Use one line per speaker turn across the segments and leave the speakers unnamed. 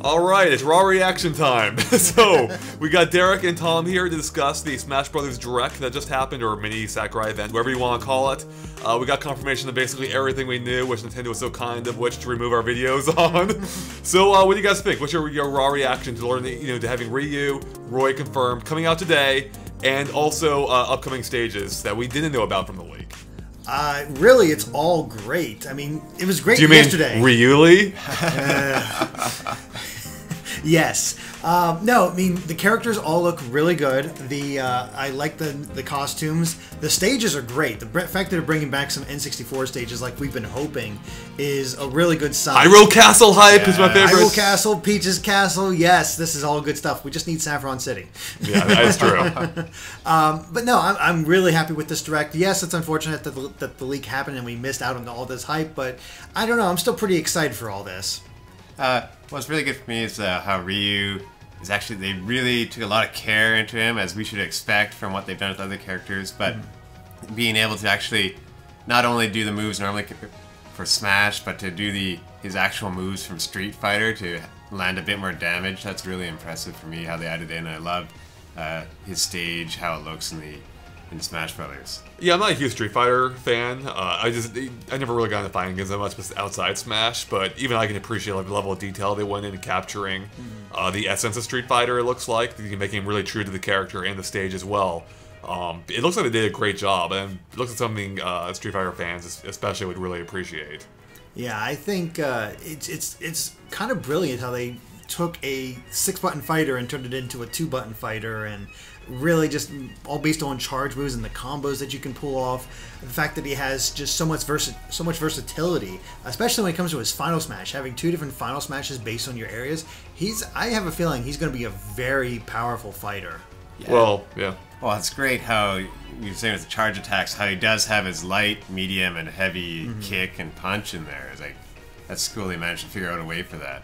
Alright, it's Raw Reaction time. So, we got Derek and Tom here to discuss the Smash Brothers Direct that just happened, or mini Sakurai event, whatever you want to call it. We got confirmation of basically everything we knew, which Nintendo was so kind of which to remove our videos on. So, what do you guys think? What's your Raw reaction to learning, to having Ryu, Roy confirmed, coming out today, and also upcoming stages that we didn't know about from the leak?
Really, it's all great. I mean, it was great yesterday.
Do you mean Ryuli?
Yes. No, I mean, the characters all look really good. I like the costumes. The stages are great. The fact that they're bringing back some N64 stages like we've been hoping is a really good sign.
Hyrule Castle hype is my favorite.
Hyrule Castle, Peach's Castle, yes, this is all good stuff. We just need Saffron City.
Yeah, that's true.
But no, I'm really happy with this Direct. Yes, it's unfortunate that the leak happened and we missed out on all this hype, but I don't know, I'm still pretty excited for all this.
What's really good for me is how Ryu is actually, they really took a lot of care into him, as we should expect from what they've done with other characters, but being able to actually not only do the moves normally for Smash, but to do his actual moves from Street Fighter to land a bit more damage, that's really impressive for me, how they added in. I love his stage, how it looks in Smash Brothers.
Yeah, I'm not a huge Street Fighter fan. I never really got into fighting games that much outside Smash, but even I can appreciate like the level of detail they went into capturing the essence of Street Fighter. It looks like making him really true to the character and the stage as well. It looks like they did a great job, and it looks like something Street Fighter fans especially would really appreciate.
Yeah, I think it's kind of brilliant how they took a 6-button fighter and turned it into a 2-button fighter, and really just all based on charge moves and the combos that you can pull off. The fact that he has just so much versatility, especially when it comes to his Final Smash, having 2 different Final Smashes based on your areas. I have a feeling he's going to be a very powerful fighter.
Yeah. Well, yeah.
Well, it's great how you're saying with the charge attacks, how he does have his light, medium, and heavy kick and punch in there. It's like, that's cool they managed to figure out a way for that.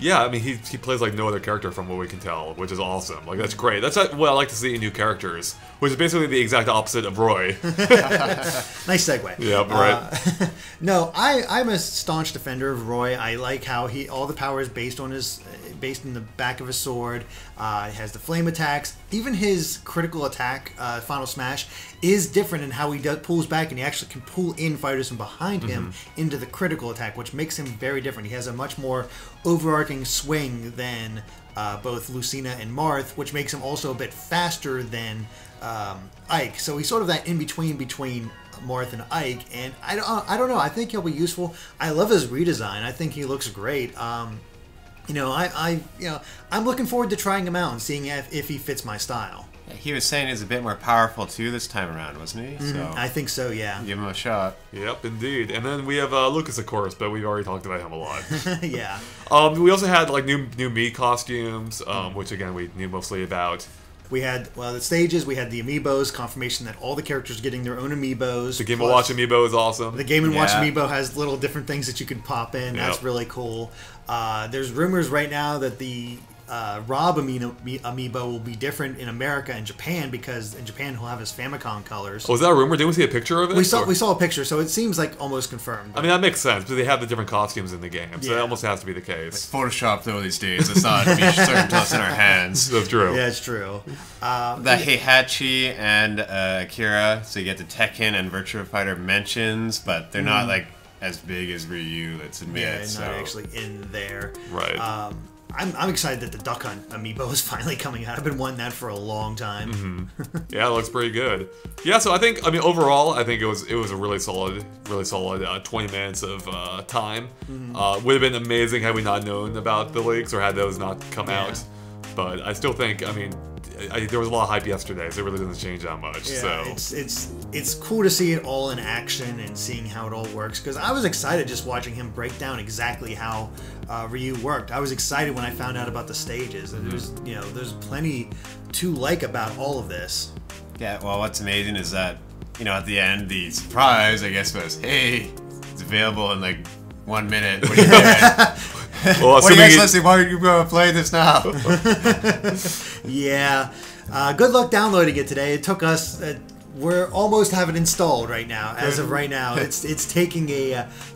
Yeah, I mean, he plays like no other character from what we can tell, which is awesome. Like, that's great. That's what I like to see in new characters, which is basically the exact opposite of Roy.
Nice segue.
Yeah, right.
No, I'm a staunch defender of Roy. I like how all the power is based in the back of his sword. He has the flame attacks. Even his critical attack, Final Smash, is different in how he pulls back, and he actually can pull in fighters from behind him into the critical attack, which makes him very different. He has a much more overarching swing than both Lucina and Marth, which makes him also a bit faster than Ike. So he's sort of that in-between between Marth and Ike, and I don't know. I think he'll be useful. I love his redesign. I think he looks great. I'm looking forward to trying him out and seeing if he fits my style.
Yeah, he was saying he's a bit more powerful too this time around, wasn't he? So
I think so, yeah.
Give him a shot.
Yep, indeed. And then we have Lucas, of course, but we've already talked about him a lot.
Yeah.
We also had like new Mii costumes, which again we knew mostly about.
We had, the stages, we had the amiibos, confirmation that all the characters are getting their own amiibos.
The Game & Watch amiibo is awesome.
The Game & Watch amiibo has little different things that you can pop in. That's really cool. There's rumors right now that the Rob amiibo will be different in America and Japan, because in Japan he'll have his Famicom colors.
Oh, is that a rumor? Didn't we see a picture of it?
We saw a picture, so it seems like almost confirmed.
I mean, that makes sense, but they have the different costumes in the game, so that almost has to be the case.
It's Photoshop though these days. It's not be certain until it's in our hands.
That's true.
Yeah, it's true.
The Heihachi and Akira, so you get the Tekken and Virtua Fighter mentions, but they're not like as big as Ryu, let's admit.
Yeah, not actually in there.
Right.
I'm excited that the Duck Hunt amiibo is finally coming out. I've been wanting that for a long time.
Yeah, it looks pretty good. Yeah, so I mean, overall, I think it was a really solid 20 minutes of time. Would have been amazing had we not known about the leaks or had those not come out. But I still think, I mean, there was a lot of hype yesterday, so it really doesn't change that much.
Yeah,
so
it's cool to see it all in action and seeing how it all works, because I was excited just watching him break down exactly how Ryu worked. I was excited when I found out about the stages, and there's plenty to like about all of this.
Yeah, well, what's amazing is that, you know, at the end, the surprise, I guess, was, hey, it's available in like 1 minute. What do you think?
Well,
what do you guys listening? Why are you going to play this now?
Yeah. Good luck downloading it today. It took us. We're almost have it installed right now. As of right now, it's taking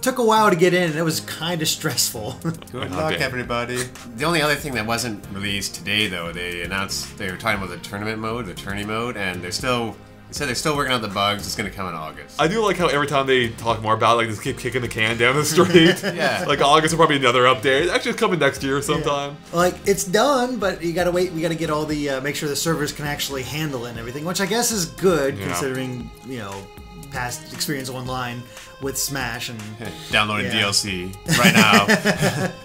took a while to get in, and it was kind of stressful.
Good luck, everybody. The only other thing that wasn't released today, though, they announced they were talking about the tournament mode, the tourney mode, and they said they're still working on the bugs. It's going to come in August.
I do like how every time they talk more about it, like, just keep kicking the can down the street.
Yeah.
Like, August will probably be another update. Actually, it's coming next year sometime.
Yeah. Like, it's done, but you gotta wait. We gotta get all the, make sure the servers can actually handle it and everything, which I guess is good, considering, you know, past experience online with Smash and...
Downloading DLC right now.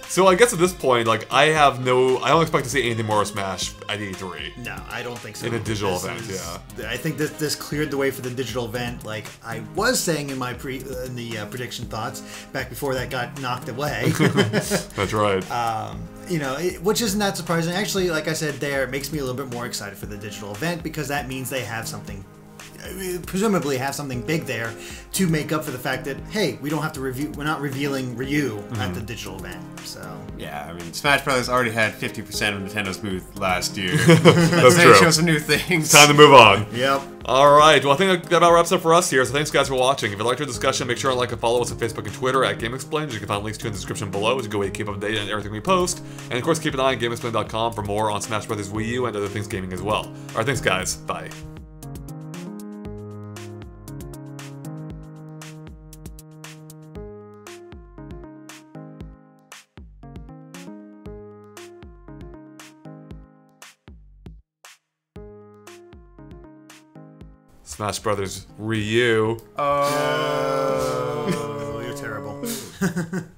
So I guess at this point, like, I don't expect to see anything more of Smash at E3.
No, I don't think so.
In a digital event, yeah.
I think that this cleared the way for the digital event, like I was saying in my prediction thoughts back before that got knocked away.
That's right.
You know, which isn't that surprising. Actually, like I said there, it makes me a little bit more excited for the digital event because that means they have something, presumably have something big there to make up for the fact that, hey, we don't have to we're not revealing Ryu at the digital event. So
yeah, I mean, Smash Brothers already had 50% of Nintendo's booth last year.
That's true.
Show some new things.
Time to move on.
Yep.
All right. Well, I think that about wraps up for us here. So thanks, guys, for watching. If you liked our discussion, make sure and like and follow us on Facebook and Twitter at GameXplain. You can find links to in the description below as you go away to keep up to date on everything we post. And of course, keep an eye on GameXplain.com for more on Smash Brothers Wii U and other things gaming as well. All right. Thanks, guys. Bye. Smash Brothers Ryu.
Oh, you're terrible.